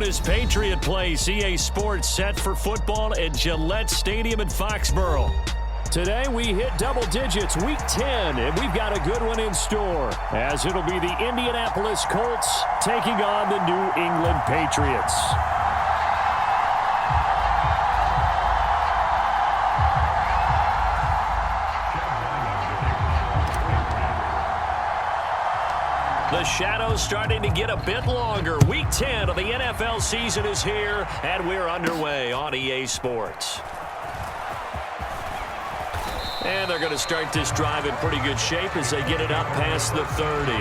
as Patriot plays EA Sports set for football at Gillette Stadium in Foxborough. Today we hit double digits, Week 10, and we've got a good one in store, as it'll be the Indianapolis Colts taking on the New England Patriots. The shadow's starting to get a bit longer. Week 10 of the NFL season is here, and we're underway on EA Sports. And they're going to start this drive in pretty good shape as they get it up past the 30.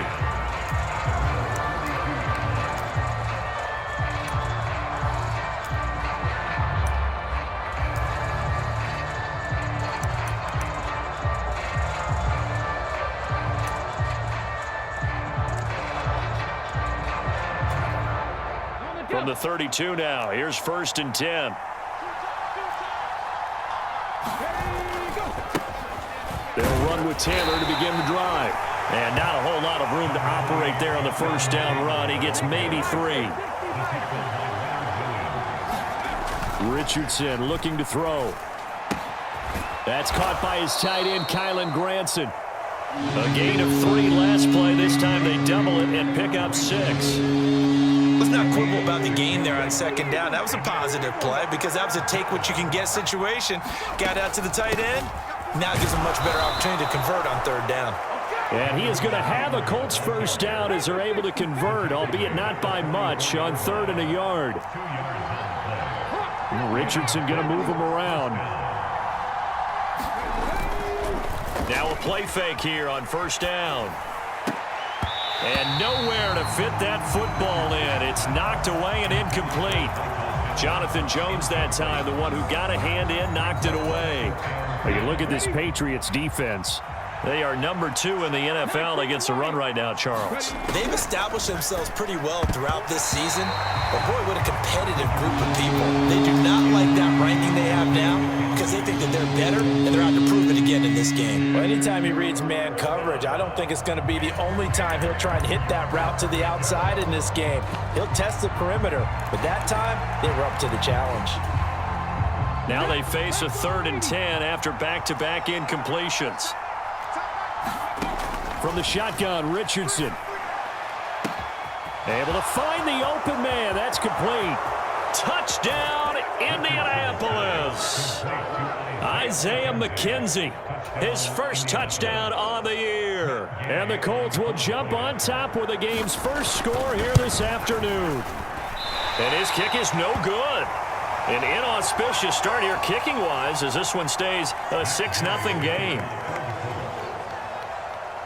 From the 32 now, here's 1st and 10. They'll run with Taylor to begin the drive. And not a whole lot of room to operate there on the first down run. He gets maybe 3. Richardson looking to throw. That's caught by his tight end, Kylen Granson. A gain of 3 last play. This time they double it and pick up 6. Let's not quibble about the gain there on 2nd down. That was a positive play because that was a take-what-you-can-get situation. Got out to the tight end. Now gives them a much better opportunity to convert on 3rd down. And he is going to have a Colts first down as they're able to convert, albeit not by much, on 3rd and a yard. Richardson going to move him around. Now a play fake here on 1st down. And nowhere to fit that football in. It's knocked away and incomplete. Jonathan Jones that time, the one who got a hand in, knocked it away. Well, you look at this Patriots defense. They are number 2 in the NFL against the run right now, Charles. They've established themselves pretty well throughout this season. But, boy, what a competitive group of people. They do not like that ranking they have now because they think that they're better, and they're out to prove it again in this game. Well, anytime he reads man coverage, I don't think it's going to be the only time he'll try and hit that route to the outside in this game. He'll test the perimeter. But that time, they were up to the challenge. Now they face a 3rd and 10 after back-to-back incompletions. From the shotgun, Richardson. Able to find the open man. That's complete. Touchdown, Indianapolis. Isaiah McKenzie, his first touchdown on the year. And the Colts will jump on top with the game's first score here this afternoon. And his kick is no good. An inauspicious start here kicking-wise as this one stays a 6-0 game.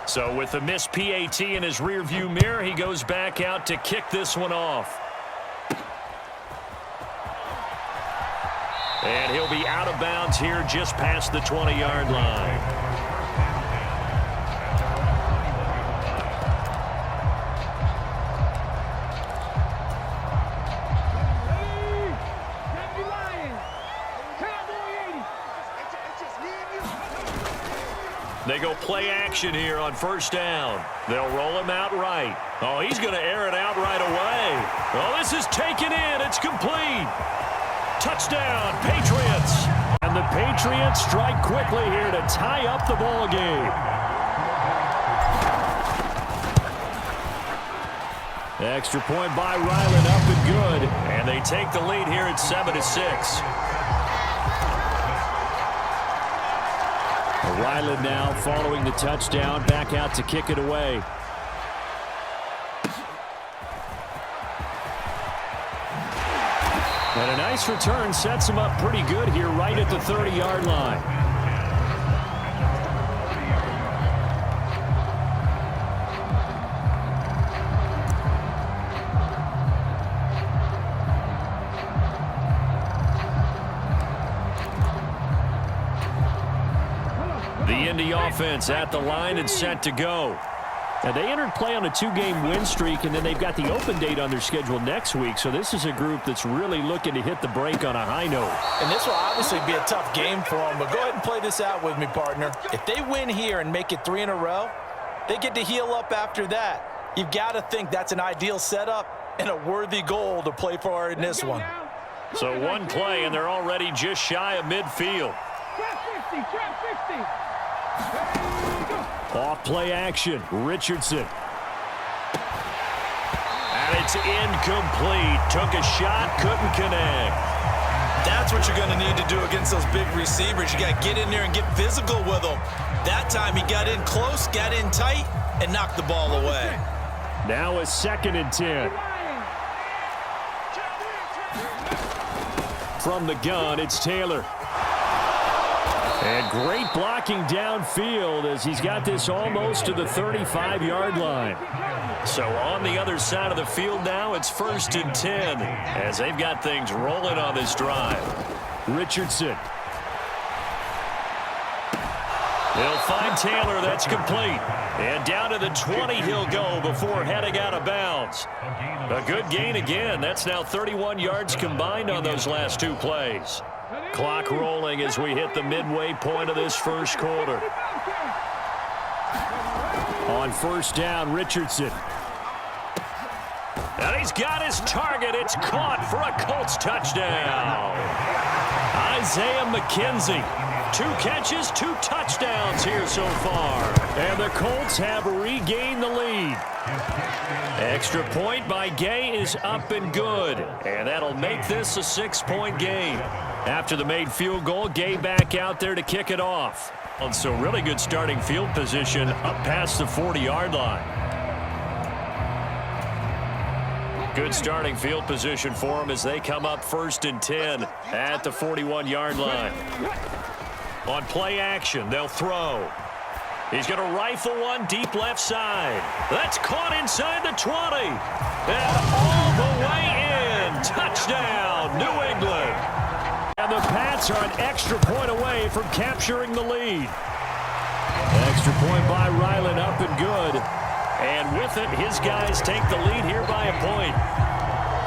So with the missed PAT in his rearview mirror, he goes back out to kick this one off. And he'll be out of bounds here just past the 20-yard line. They go play action here on 1st down. They'll roll him out right. Oh, he's going to air it out right away. Oh, this is taken in. It's complete. Touchdown, Patriots. And the Patriots strike quickly here to tie up the ball game. Extra point by Ryland, up and good. And they take the lead here at 7-6. Ryland now following the touchdown, back out to kick it away. And a nice return sets him up pretty good here right at the 30-yard line. The Indy offense at the line and set to go. Now, they entered play on a 2-game win streak, and then they've got the open date on their schedule next week. So this is a group that's really looking to hit the break on a high note. And this will obviously be a tough game for them, but go ahead and play this out with me, partner. If they win here and make it 3 in a row, they get to heal up after that. You've got to think that's an ideal setup and a worthy goal to play for in this one. So one play, and they're already just shy of midfield. Off play action, Richardson. And it's incomplete. Took a shot, couldn't connect. That's what you're going to need to do against those big receivers. You got to get in there and get physical with them. That time he got in close, got in tight, and knocked the ball away. Now a 2nd and 10. From the gun, it's Taylor. And great blocking downfield as he's got this almost to the 35-yard line. So on the other side of the field now, it's 1st and 10 as they've got things rolling on this drive. Richardson. They'll find Taylor. That's complete. And down to the 20 he'll go before heading out of bounds. A good gain again. That's now 31 yards combined on those last 2 plays. Clock rolling as we hit the midway point of this first quarter. On 1st down, Richardson. And he's got his target. It's caught for a Colts touchdown. Isaiah McKenzie. 2 catches, 2 touchdowns here so far. And the Colts have regained the lead. Extra point by Gay is up and good. And that'll make this a 6-point game. After the made field goal, Gay back out there to kick it off. And so really good starting field position up past the 40-yard line. Good starting field position for them as they come up 1st and 10 at the 41-yard line. On play action, they'll throw. He's going to rifle one deep left side. That's caught inside the 20. And all the way in. Touchdown, New England. And the Pats are an extra point away from capturing the lead. Extra point by Ryland, up and good. And with it, his guys take the lead here by a point.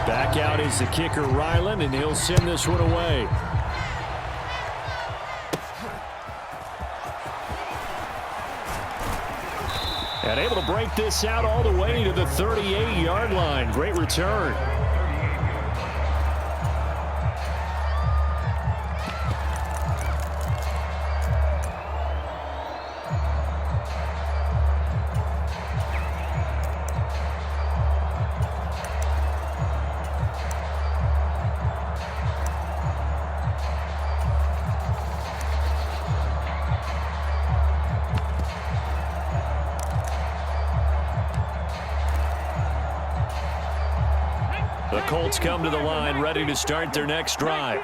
Back out is the kicker, Ryland, and he'll send this one away. And able to break this out all the way to the 38-yard line. Great return. The Colts come to the line ready to start their next drive.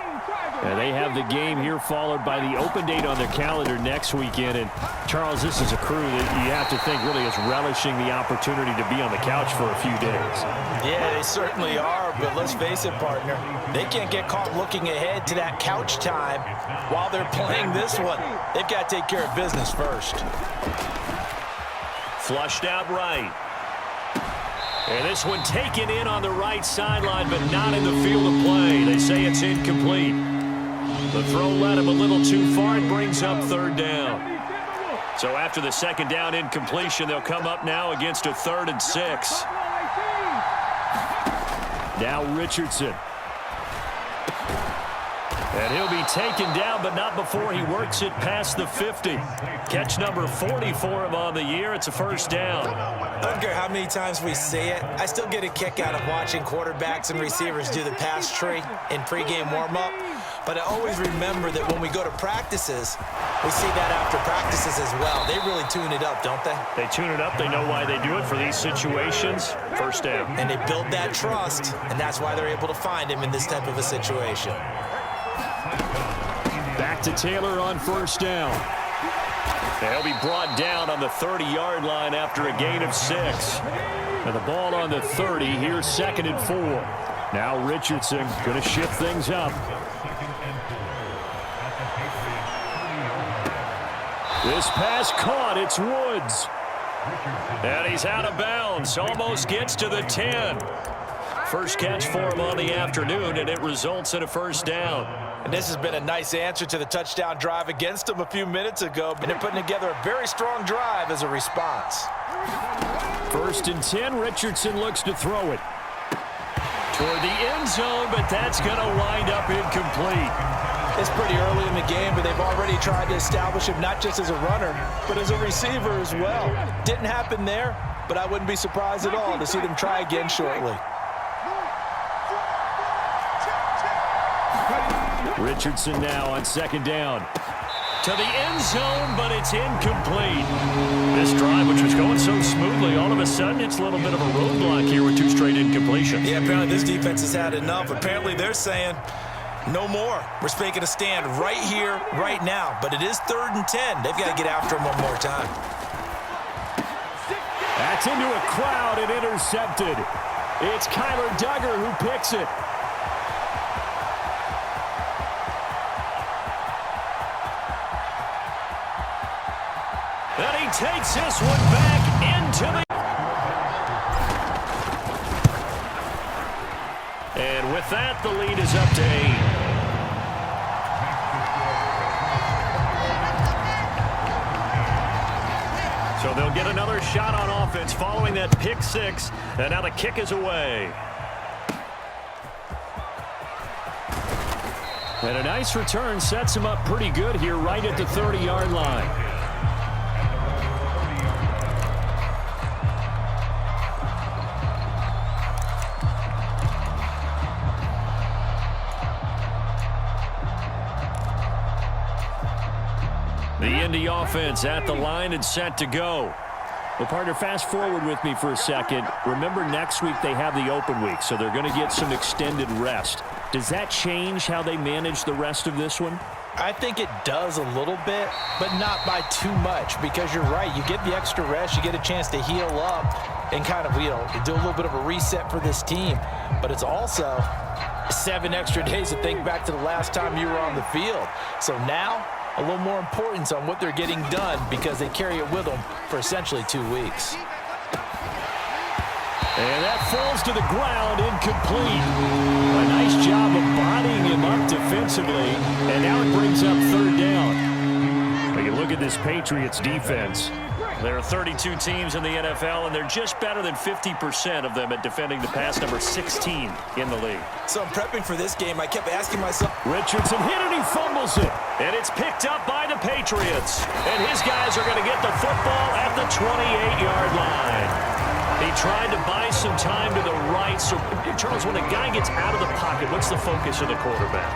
And they have the game here followed by the open date on their calendar next weekend. And, Charles, this is a crew that you have to think really is relishing the opportunity to be on the couch for a few days. Yeah, they certainly are, but let's face it, partner. They can't get caught looking ahead to that couch time while they're playing this one. They've got to take care of business first. Flushed out right. And this one taken in on the right sideline, but not in the field of play. They say it's incomplete. The throw led him a little too far. It brings up 3rd down. So after the 2nd down incompletion, they'll come up now against a 3rd and 6. Now Richardson. And he'll be taken down, but not before he works it past the 50. Catch number 40 for him on the year. It's a 1st down. I don't care how many times we say it. I still get a kick out of watching quarterbacks and receivers do the pass tree in pregame warm-up. But I always remember that when we go to practices, we see that after practices as well. They really tune it up, don't they? They tune it up. They know why they do it for these situations. 1st down. And they build that trust, and that's why they're able to find him in this type of a situation. Back to Taylor on 1st down. They'll be brought down on the 30-yard line after a gain of 6. And the ball on the 30, here's 2nd and 4. Now Richardson going to shift things up. This pass caught. It's Woods. And he's out of bounds. Almost gets to the 10. First catch for him on the afternoon, and it results in a 1st down. And this has been a nice answer to the touchdown drive against them a few minutes ago. And they're putting together a very strong drive as a response. 1st and 10. Richardson looks to throw it. Toward the end zone, but that's going to wind up incomplete. It's pretty early in the game, but they've already tried to establish him not just as a runner, but as a receiver as well. Didn't happen there, but I wouldn't be surprised at all to see them try again shortly. Richardson now on second down. To the end zone, but it's incomplete. This drive, which was going so smoothly, all of a sudden it's a little bit of a roadblock here with 2 straight incompletions. Yeah, apparently this defense has had enough. Apparently they're saying no more. We're making a stand right here, right now. But it is 3rd and 10. They've got to get after him one more time. That's into a crowd and intercepted. It's Kyler Duggar who picks it. And he takes this one back into the... And with that, the lead is up to 8. So they'll get another shot on offense following that pick 6. And now the kick is away. And a nice return sets him up pretty good here right at the 30-yard line. The Indy offense at the line and set to go. Well, partner, fast forward with me for a second. Remember, next week they have the open week, so they're going to get some extended rest. Does that change how they manage the rest of this one? I think it does a little bit, but not by too much, because you're right. You get the extra rest, you get a chance to heal up and kind of, do a little bit of a reset for this team. But it's also 7 extra days to think back to the last time you were on the field. So now, a little more importance on what they're getting done because they carry it with them for essentially 2 weeks. And that falls to the ground, incomplete. A nice job of bodying him up defensively, and now it brings up 3rd down. But you look at this Patriots defense. There are 32 teams in the NFL, and they're just better than 50% of them at defending the pass, number 16 in the league. So I'm prepping for this game. I kept asking myself. Richardson hit and he fumbles it. And it's picked up by the Patriots. And his guys are going to get the football at the 28-yard line. He tried to buy some time to the right. So, Charles, when a guy gets out of the pocket, what's the focus of the quarterback?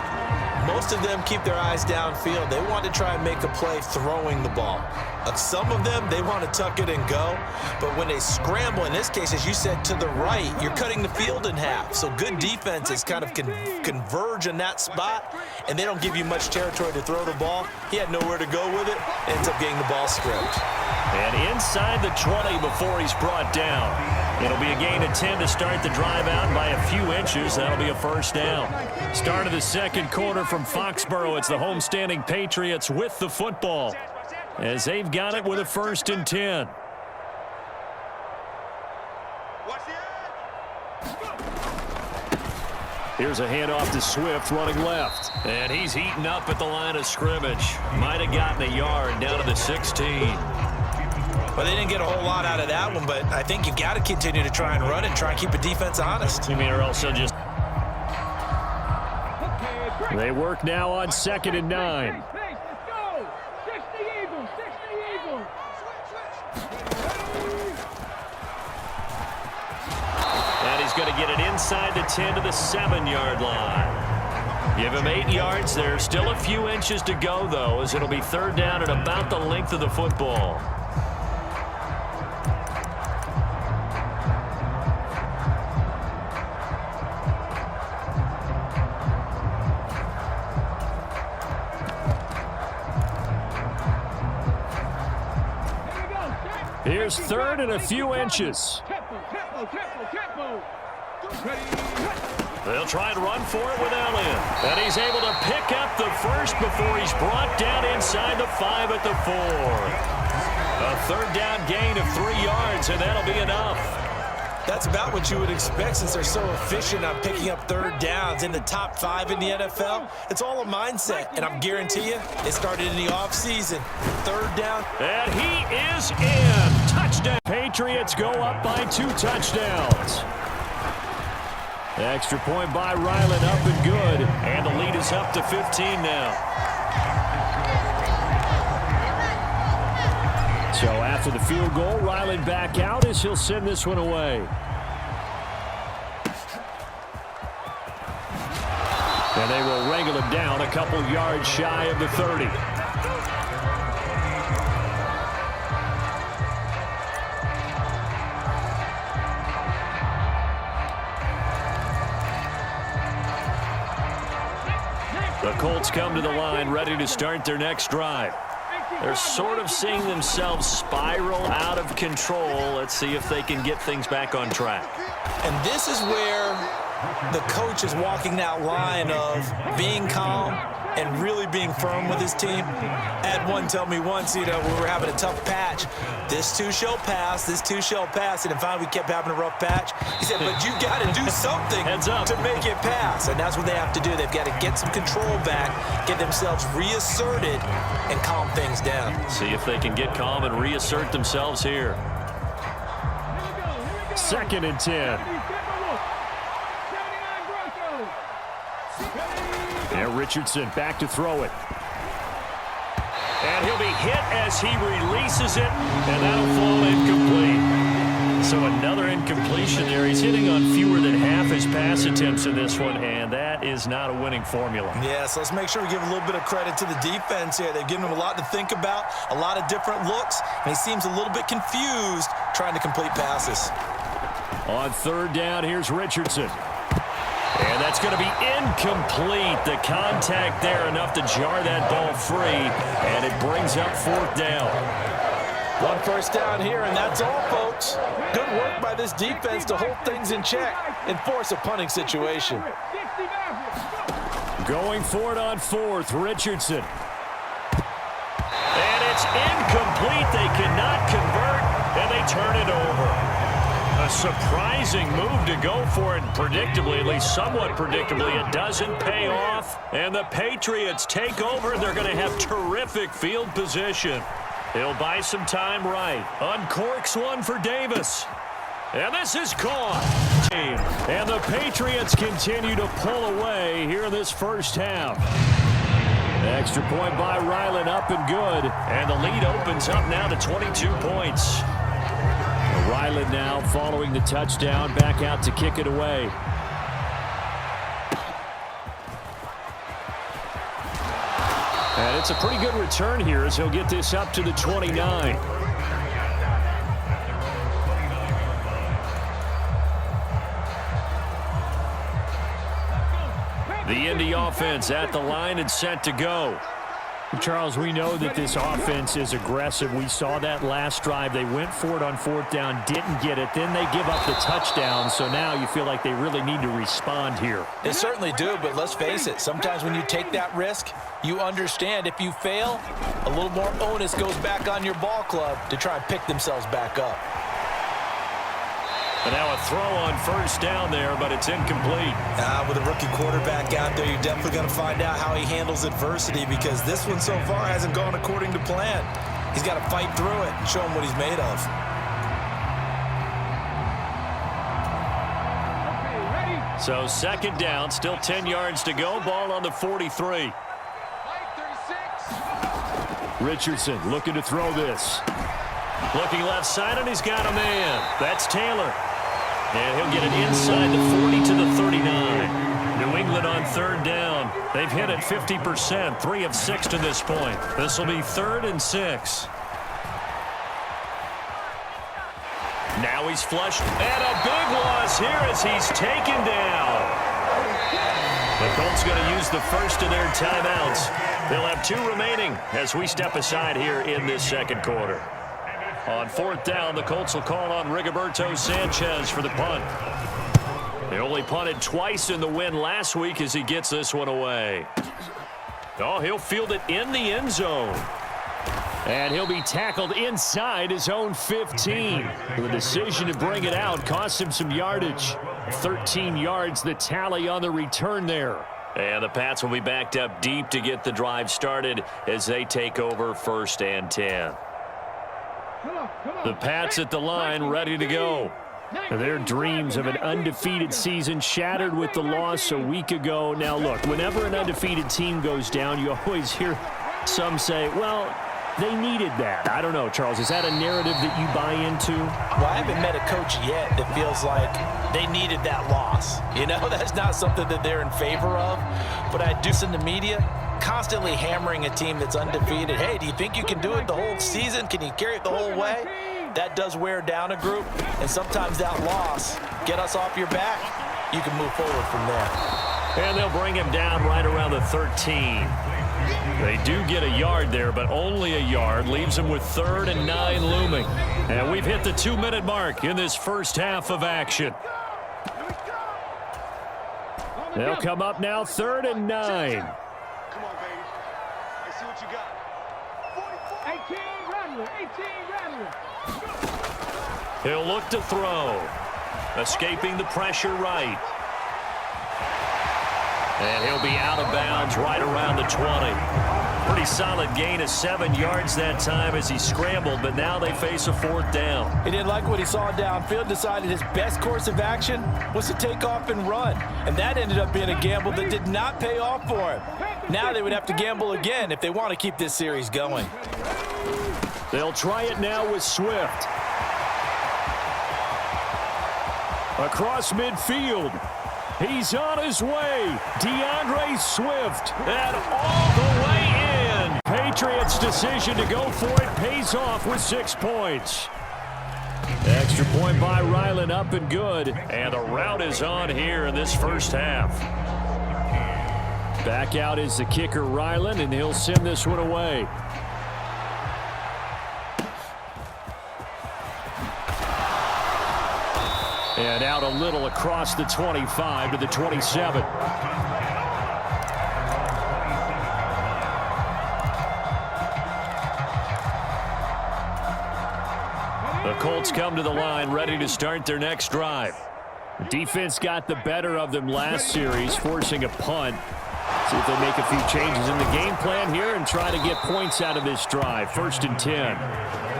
Most of them keep their eyes downfield. They want to try and make a play throwing the ball. Some of them, they want to tuck it and go. But when they scramble, in this case, as you said, to the right, you're cutting the field in half. So good defenses kind of converge in that spot, and they don't give you much territory to throw the ball. He had nowhere to go with it. Ends up getting the ball stripped. And inside the 20 before he's brought down. It'll be a gain of 10 to start the drive out by a few inches. That'll be a 1st down. Start of the 2nd quarter from Foxborough. It's the homestanding Patriots with the football as they've got it with a 1st and 10. Here's a handoff to Swift running left. And he's heating up at the line of scrimmage. Might have gotten a yard down to the 16. Well, they didn't get a whole lot out of that one, but I think you got to continue to try and run and try and keep the defense honest. You mean, or else they'll just... They work now on 2nd and 9. And he's going to get it inside the 10 to the 7-yard line. Give him 8 yards. There's still a few inches to go, though, as it'll be 3rd down at about the length of the football. Here's 3rd and a few inches. They'll try and run for it with Elliott. And he's able to pick up the 1st before he's brought down inside the 5 at the 4. A 3rd down gain of 3 yards, and that'll be enough. That's about what you would expect since they're so efficient on picking up 3rd downs in the top 5 in the NFL. It's all a mindset, and I'm guarantee you it started in the offseason. 3rd down. And he is in. Touchdown. Patriots go up by 2 touchdowns. Extra point by Ryland, up and good. And the lead is up to 15 now. So after the field goal, Ryland back out as he'll send this one away. And they will wrangle him down a couple yards shy of the 30. The Colts come to the line ready to start their next drive. They're sort of seeing themselves spiral out of control. Let's see if they can get things back on track. And this is where the coach is walking that line of being calm and really being firm with his team. I had one tell me once, we were having a tough patch. This too shall pass, this too shall pass. And finally we kept having a rough patch. He said, but you got to do something to make it pass. And that's what they have to do. They've got to get some control back, get themselves reasserted, and calm things down. See if they can get calm and reassert themselves here. 2nd and 10. And Richardson back to throw it. And he'll be hit as he releases it, and that'll fall incomplete. So another incompletion there. He's hitting on fewer than half his pass attempts in this one, and that is not a winning formula. Yeah, so let's make sure we give a little bit of credit to the defense here. They've given him a lot to think about, a lot of different looks, and he seems a little bit confused trying to complete passes. On 3rd down, here's Richardson. And that's going to be incomplete. The contact there enough to jar that ball free, and it brings up 4th down. 1 first down here, and that's all, folks. Good work by this defense to hold things in check and force a punting situation. Going for it on 4th, Richardson. And it's incomplete. They cannot convert, and they turn it over. A surprising move to go for it, and predictably, at least somewhat predictably, it doesn't pay off. And the Patriots take over. They're going to have terrific field position. He'll buy some time right. Uncorks one for Davis. And this is caught. And the Patriots continue to pull away here in this first half. Extra point by Ryland, up and good. And the lead opens up now to 22 points. Ryland now following the touchdown, back out to kick it away. And it's a pretty good return here as he'll get this up to the 29. The Indy offense at the line and set to go. Charles, we know that this offense is aggressive. We saw that last drive. They went for it on 4th down, didn't get it. Then they give up the touchdown. So now you feel like they really need to respond here. They certainly do, but let's face it. Sometimes when you take that risk, you understand if you fail, a little more onus goes back on your ball club to try and pick themselves back up. And now a throw on 1st down there, but it's incomplete. With a rookie quarterback out there, you're definitely going to find out how he handles adversity, because this one so far hasn't gone according to plan. He's got to fight through it and show him what he's made of. So 2nd down, still 10 yards to go. Ball on the 43. Richardson looking to throw this. Looking left side, and he's got a man. That's Taylor. And he'll get it inside the 40 to the 39. New England on 3rd down. They've hit it 50%, 3 of 6 to this point. This will be 3rd and 6. Now he's flushed. And a big loss here as he's taken down. The Colts going to use the first of their timeouts. They'll have 2 remaining as we step aside here in this 2nd quarter. On 4th down, the Colts will call on Rigoberto Sanchez for the punt. They only punted twice in the win last week as he gets this one away. Oh, he'll field it in the end zone. And he'll be tackled inside his own 15. The decision to bring it out cost him some yardage. 13 yards, the tally on the return there. And the Pats will be backed up deep to get the drive started as they take over 1st and 10. The Pats at the line ready to go. Their dreams of an undefeated season shattered with the loss a week ago. Now, look, whenever an undefeated team goes down, you always hear some say, well, they needed that. I don't know, Charles. Is that a narrative that you buy into? Well, I haven't met a coach yet that feels like they needed that loss. You know, that's not something that they're in favor of. But I do in the media constantly hammering a team that's undefeated. Hey, do you think you can do it the whole season? Can you carry it the whole way? That does wear down a group. And sometimes that loss, get us off your back, you can move forward from there. And they'll bring him down right around the 13. They do get a yard there, but only a yard. Leaves them with 3rd and 9 looming. And we've hit the 2-minute mark in this first half of action. They'll come up now 3rd and 9. Come on, baby. Let's see what you got. 18 Rattler, 18 Rattler. He'll look to throw. Escaping the pressure right. And he'll be out of bounds right around the 20. Pretty solid gain of 7 yards that time as he scrambled, but now they face a 4th down. He didn't like what he saw downfield, decided his best course of action was to take off and run. And that ended up being a gamble that did not pay off for him. Now they would have to gamble again if they want to keep this series going. They'll try it now with Swift. Across midfield. He's on his way. DeAndre Swift. And all the way in. Patriots' decision to go for it pays off with 6 points. Extra point by Ryland, up and good. And the route is on here in this first half. Back out is the kicker, Ryland, and he'll send this one away. And out a little across the 25 to the 27. The Colts come to the line ready to start their next drive. The defense got the better of them last series, forcing a punt. See if they make a few changes in the game plan here and try to get points out of this drive. 1st and 10.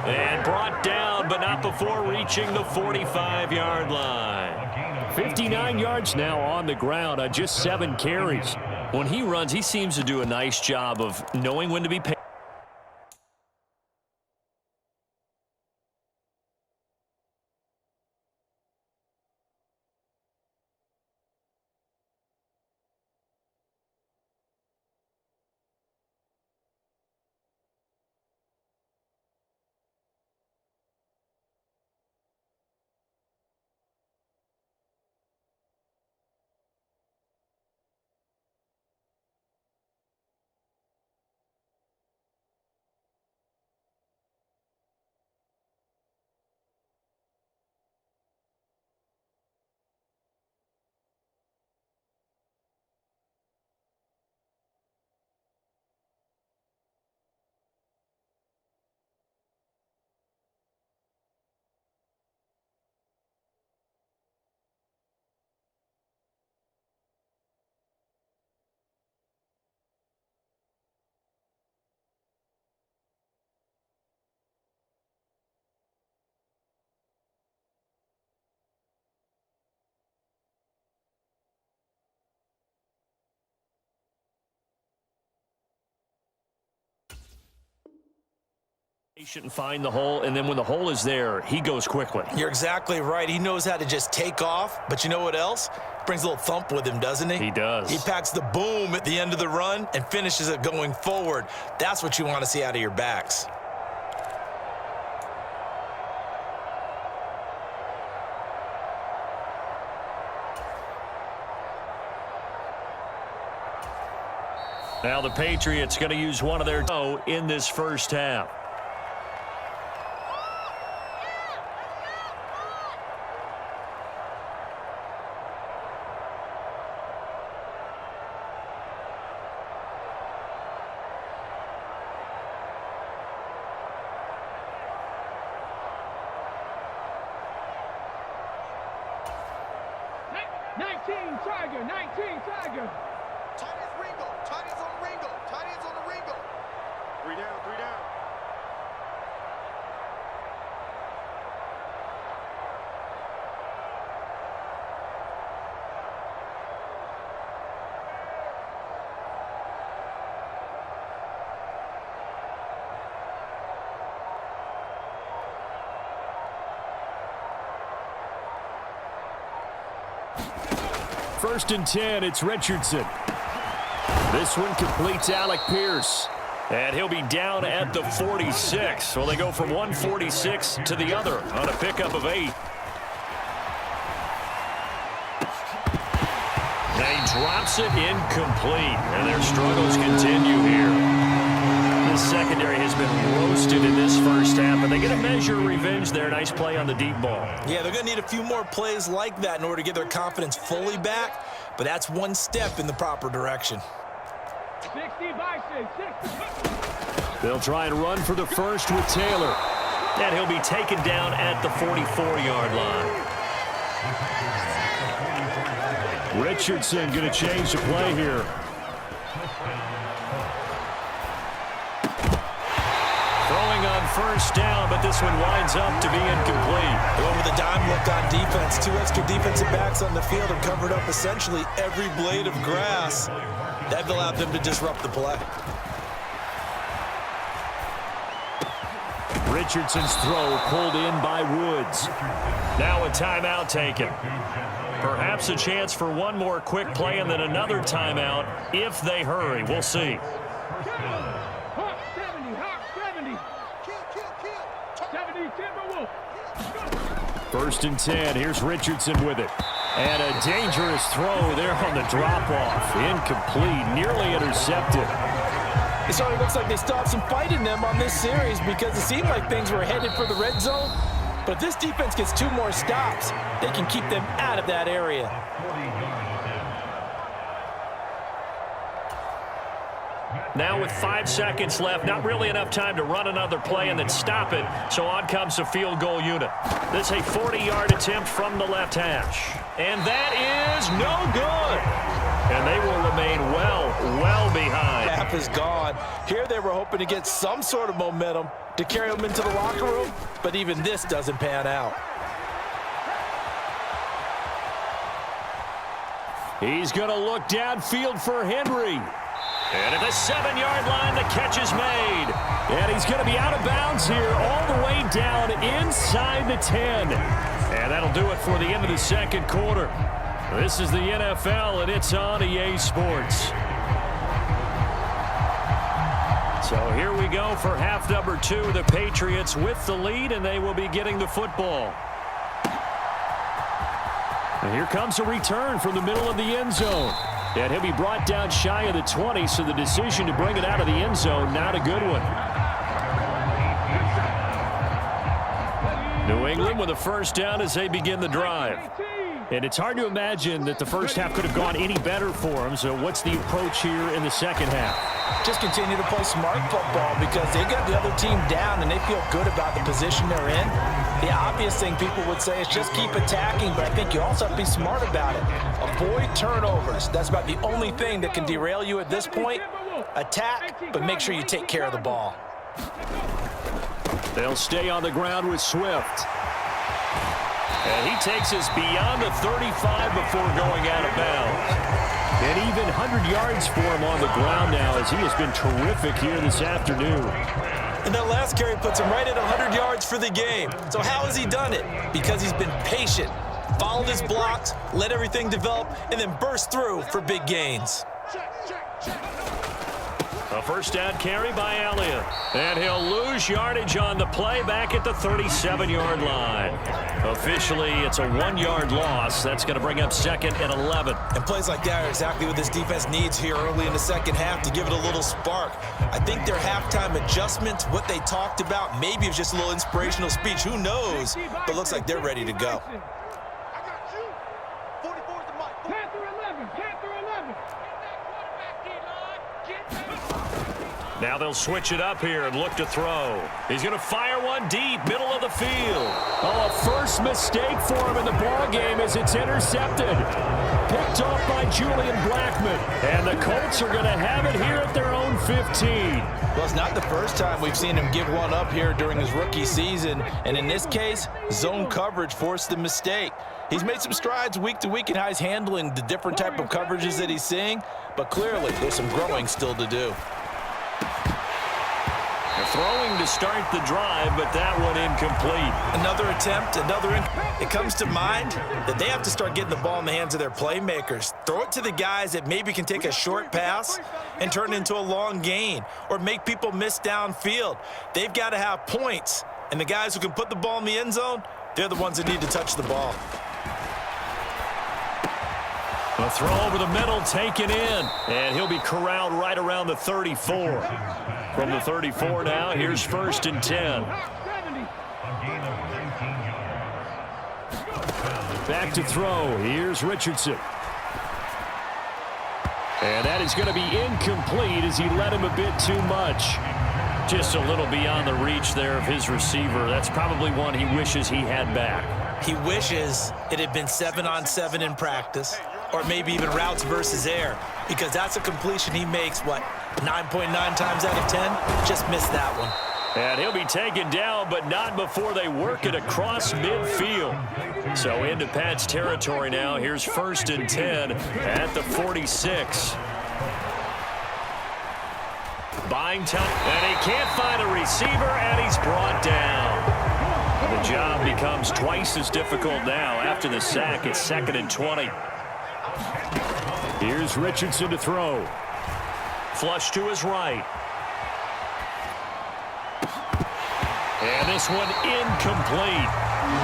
And brought down, but not before reaching the 45-yard line. 59 yards now on the ground on just 7 carries. When he runs, he seems to do a nice job of knowing when to be patient. And find the hole, and then when the hole is there, he goes quickly. You're exactly right. He knows how to just take off, but you know what else? Brings a little thump with him, doesn't he? He does. He packs the boom at the end of the run and finishes it going forward. That's what you want to see out of your backs. Now the Patriots going to use one of their toe in this first half. Tiger, 19 Tiger. Tight ends Ringo. Tight ends on Ringo. Tight ends on the Ringo. 3 down, 3 down. First and 10, it's Richardson. This one completes Alec Pierce. And he'll be down at the 46. So they go from 146 to the other on a pickup of 8. Now he drops it incomplete. And their struggles continue here. This secondary has been roasted in this first half, but they get a measure of revenge there. Nice play on the deep ball. Yeah, they're going to need a few more plays like that in order to get their confidence fully back, but that's one step in the proper direction. 60 Bison, 60. They'll try and run for the first with Taylor. And he'll be taken down at the 44-yard line. Richardson going to change the play here. Throwing on first down, but this one winds up to be incomplete. Going with a dime look on defense. 2 extra defensive backs on the field have covered up essentially every blade of grass. That allowed them to disrupt the play. Richardson's throw pulled in by Woods. Now a timeout taken. Perhaps a chance for one more quick play and then another timeout if they hurry. We'll see. Hawk 70, Hawk 70. Kill. 70, Timberwolf. First and 10. Here's Richardson with it. And a dangerous throw there on the drop-off. Incomplete, nearly intercepted. It certainly looks like they still have some fight in them on this series because it seemed like things were headed for the red zone. But if this defense gets 2 more stops, they can keep them out of that area. Now with 5 seconds left, not really enough time to run another play and then stop it, so on comes the field goal unit. This is a 40-yard attempt from the left hash. And that is no good. And they will remain well behind. Half is gone. Here they were hoping to get some sort of momentum to carry them into the locker room, but even this doesn't pan out. He's going to look downfield for Henry. And at the 7-yard line, the catch is made. And he's going to be out of bounds here all the way down inside the 10. And that'll do it for the end of the second quarter. This is the NFL, and it's on EA Sports. So here we go for half number 2. The Patriots with the lead, and they will be getting the football. And here comes a return from the middle of the end zone. And he'll be brought down shy of the 20, so the decision to bring it out of the end zone, not a good one. New England with a first down as they begin the drive. And it's hard to imagine that the first half could have gone any better for them, so what's the approach here in the second half? Just continue to play smart football because they got the other team down and they feel good about the position they're in. The obvious thing people would say is just keep attacking, but I think you also have to be smart about it. Avoid turnovers. That's about the only thing that can derail you at this point. Attack, but make sure you take care of the ball. They'll stay on the ground with Swift. And he takes us beyond the 35 before going out of bounds. And even 100 yards for him on the ground now as he has been terrific here this afternoon. And that last carry puts him right at 100 yards for the game. So how has he done it? Because he's been patient, followed his blocks, let everything develop, and then burst through for big gains. A first down carry by Elliott. And he'll lose yardage on the play back at the 37-yard line. Officially, it's a 1-yard loss. That's going to bring up 2nd and 11. And plays like that are exactly what this defense needs here early in the second half to give it a little spark. I think their halftime adjustments, what they talked about, maybe it was just a little inspirational speech. Who knows? But looks like they're ready to go. Now they'll switch it up here and look to throw. He's going to fire one deep, middle of the field. Oh, a first mistake for him in the ballgame as it's intercepted. Picked off by Julian Blackmon. And the Colts are going to have it here at their own 15. Well, it's not the first time we've seen him give one up here during his rookie season. And in this case, zone coverage forced the mistake. He's made some strides week to week in how he's handling the different type of coverages that he's seeing. But clearly, there's some growing still to do. They're throwing to start the drive, but that one incomplete. Another attempt, it comes to mind that they have to start getting the ball in the hands of their playmakers. Throw it to the guys that maybe can take a short pass and turn it into a long gain or make people miss downfield. They've got to have points, and the guys who can put the ball in the end zone, they're the ones that need to touch the ball. A throw over the middle, taken in, and he'll be corralled right around the 34. From the 34 now, here's 1st and 10. Back to throw. Here's Richardson. And that is going to be incomplete as he led him a bit too much. Just a little beyond the reach there of his receiver. That's probably one he wishes he had back. He wishes it had been 7-on-7 in practice, or maybe even routes versus air, because that's a completion he makes, 9.9 times out of 10? Just missed that one. And he'll be taken down, but not before they work it across midfield. So into Pat's territory now. Here's 1st and 10 at the 46. Buying time, and he can't find a receiver, and he's brought down. The job becomes twice as difficult now after the sack. It's 2nd and 20. Here's Richardson to throw. Flush to his right. And this one incomplete.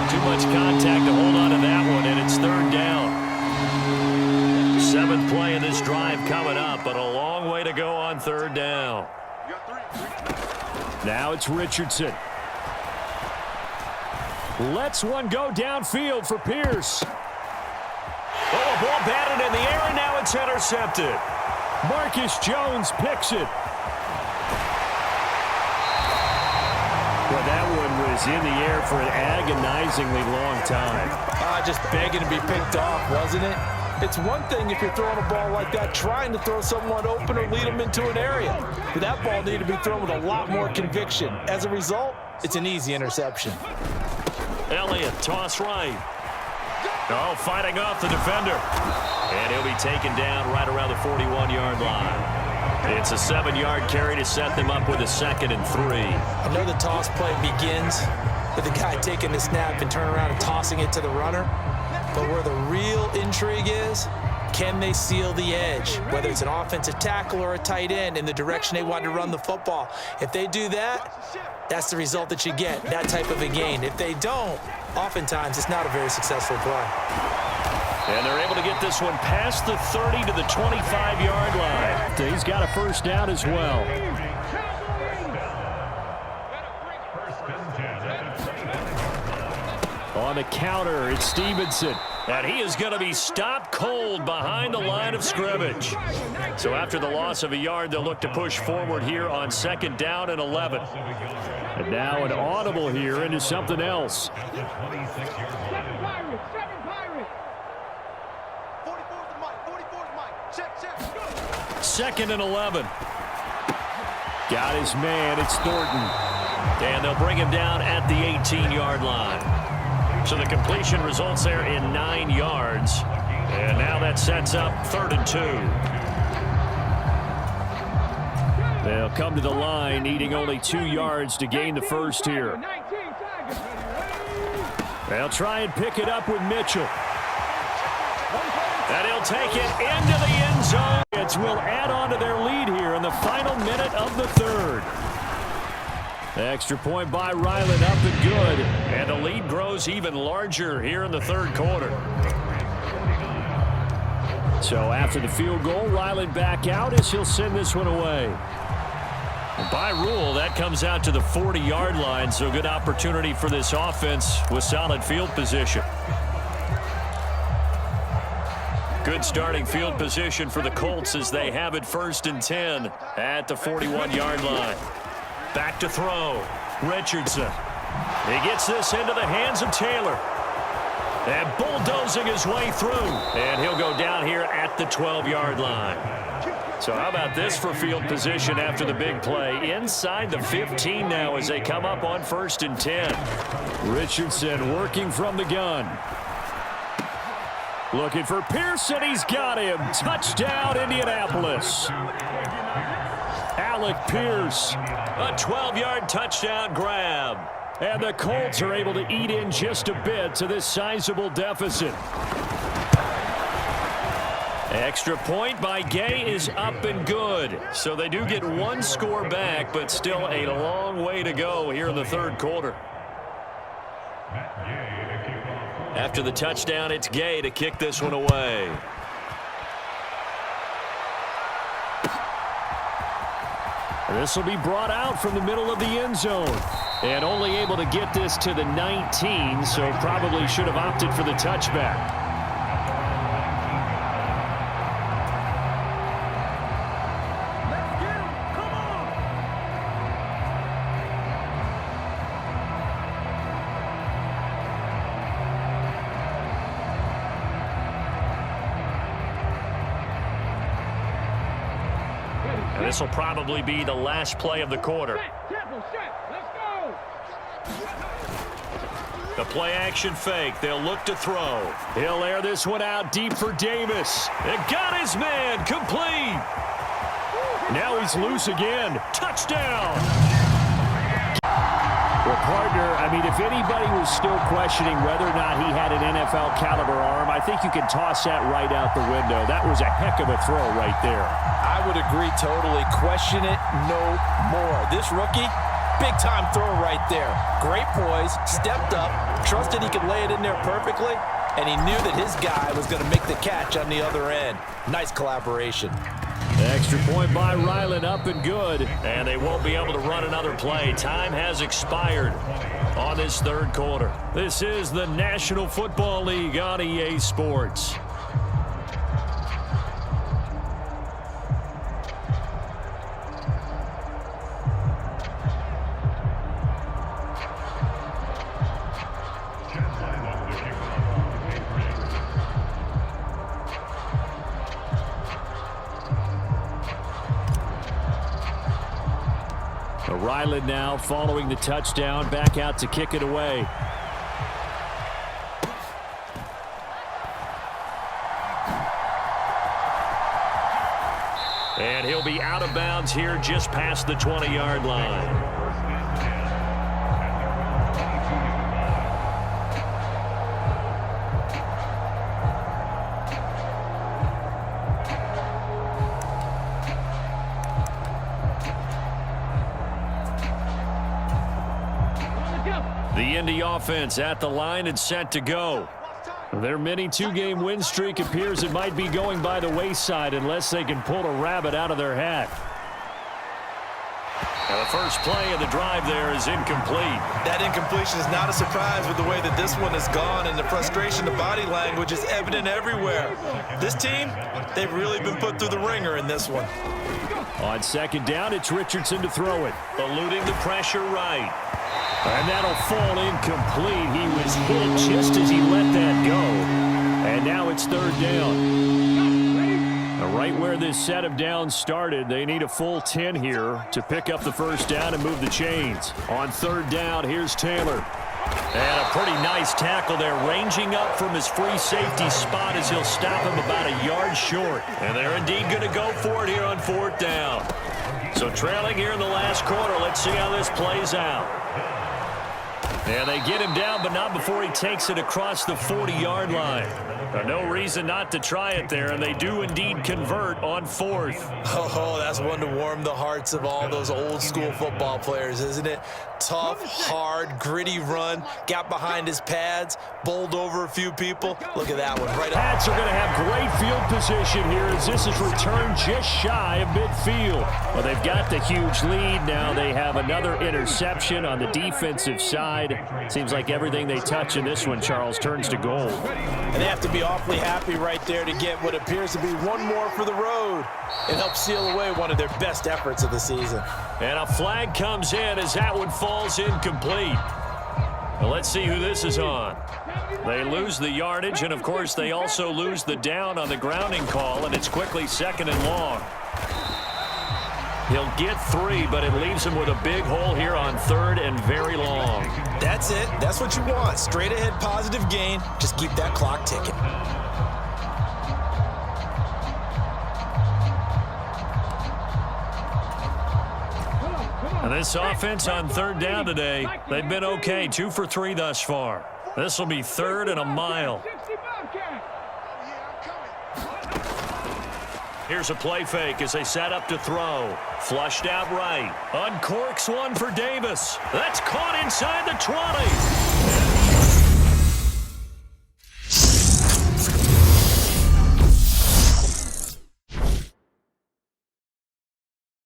Too much contact to hold on to that one, and it's 3rd down. 7th play of this drive coming up, but a long way to go on 3rd down. Now it's Richardson. Lets one go downfield for Pierce. Oh, a ball batted in the air, and now it's intercepted. Marcus Jones picks it. Well, that one was in the air for an agonizingly long time. Just begging to be picked off, wasn't it? It's one thing if you're throwing a ball like that, trying to throw someone open or lead them into an area. But that ball needed to be thrown with a lot more conviction. As a result, it's an easy interception. Elliott, toss right. Oh, fighting off the defender. And he'll be taken down right around the 41-yard line. It's a 7-yard carry to set them up with a 2nd and 3. I know the toss play begins with the guy taking the snap and turning around and tossing it to the runner. But where the real intrigue is, can they seal the edge? Whether it's an offensive tackle or a tight end in the direction they want to run the football. If they do that, that's the result that you get, that type of a gain. If they don't, oftentimes it's not a very successful play. And they're able to get this one past the 30 to the 25-yard line. He's got a 1st down as well. On the counter, it's Stevenson. And he is going to be stopped cold behind the line of scrimmage. So after the loss of a yard, they'll look to push forward here on 2nd down and 11. And now an audible here into something else. 2nd and 11. Got his man. It's Thornton. And they'll bring him down at the 18-yard line. So the completion results there in 9 yards. And now that sets up 3rd and 2. They'll come to the line, needing only 2 yards to gain the first here. They'll try and pick it up with Mitchell. And he'll take it into the end zone. It will add on to their lead here in the final minute of the 3rd. Extra point by Ryland, up and good. And the lead grows even larger here in the 3rd quarter. So after the field goal, Ryland back out as he'll send this one away. By rule, that comes out to the 40-yard line, so good opportunity for this offense with solid field position. Good starting field position for the Colts as they have it 1st and 10 at the 41-yard line. Back to throw. Richardson. He gets this into the hands of Taylor. And bulldozing his way through. And he'll go down here at the 12-yard line. So how about this for field position after the big play? Inside the 15 now as they come up on 1st and 10. Richardson working from the gun. Looking for Pearson. He's got him. Touchdown, Indianapolis. Alec Pierce. A 12-yard touchdown grab. And the Colts are able to eat in just a bit to this sizable deficit. Extra point by Gay is up and good. So they do get one score back, but still a long way to go here in the third quarter. After the touchdown, it's Gay to kick this one away. This will be brought out from the middle of the end zone. And only able to get this to the 19, so probably should have opted for the touchback. This will probably be the last play of the quarter. The play action fake. They'll look to throw. He'll air this one out deep for Davis. It got his man. Complete. Now he's loose again. Touchdown. Well, partner, I mean, if anybody was still questioning whether or not he had an NFL caliber arm, I think you can toss that right out the window. That was a heck of a throw right there. I would agree totally. Question it no more. This rookie, big-time throw right there. Great poise, stepped up, trusted he could lay it in there perfectly, and he knew that his guy was going to make the catch on the other end. Nice collaboration. Extra point by Ryland, up and good. And they won't be able to run another play. Time has expired on this third quarter. This is the National Football League on EA Sports. Ryland now following the touchdown, back out to kick it away. And he'll be out of bounds here just past the 20-yard line. The Indy offense at the line and set to go. Their mini two-game win streak appears it might be going by the wayside unless they can pull a rabbit out of their hat. Now the first play of the drive there is incomplete. That incompletion is not a surprise with the way that this one has gone, and the frustration, the body language is evident everywhere. This team, they've really been put through the ringer in this one. On second down, it's Richardson to throw it. Eluding the pressure right. And that'll fall incomplete. He was hit just as he let that go. And now it's third down. Right where this set of downs started, they need a full 10 here to pick up the first down and move the chains. On third down, here's Taylor. And a pretty nice tackle there, ranging up from his free safety spot as he'll stop him about a yard short. And they're indeed going to go for it here on fourth down. So trailing here in the last quarter, let's see how this plays out. And they get him down, but not before he takes it across the 40-yard line. No reason not to try it there, and they do indeed convert on fourth. Oh, that's one to warm the hearts of all those old-school football players, isn't it? Tough, hard, gritty run, got behind his pads, bowled over a few people. Look at that one. Right up. Pats are going to have great field position here as this is returned just shy of midfield. Well, they've got the huge lead now. They have another interception on the defensive side. Seems like everything they touch in this one, Charles, turns to gold. And they have to be awfully happy right there to get what appears to be one more for the road. It helps seal away one of their best efforts of the season. And a flag comes in as that one falls incomplete. Well, let's see who this is on. They lose the yardage, and, of course, they also lose the down on the grounding call, and it's quickly second and long. He'll get 3, but it leaves him with a big hole here on third and very long. That's it. That's what you want. Straight ahead positive gain. Just keep that clock ticking. And this offense on third down today, they've been okay, 2 for 3 thus far. This will be 3rd and a mile. Here's a play fake as they set up to throw. Flushed out right. Uncorks one for Davis. That's caught inside the 20.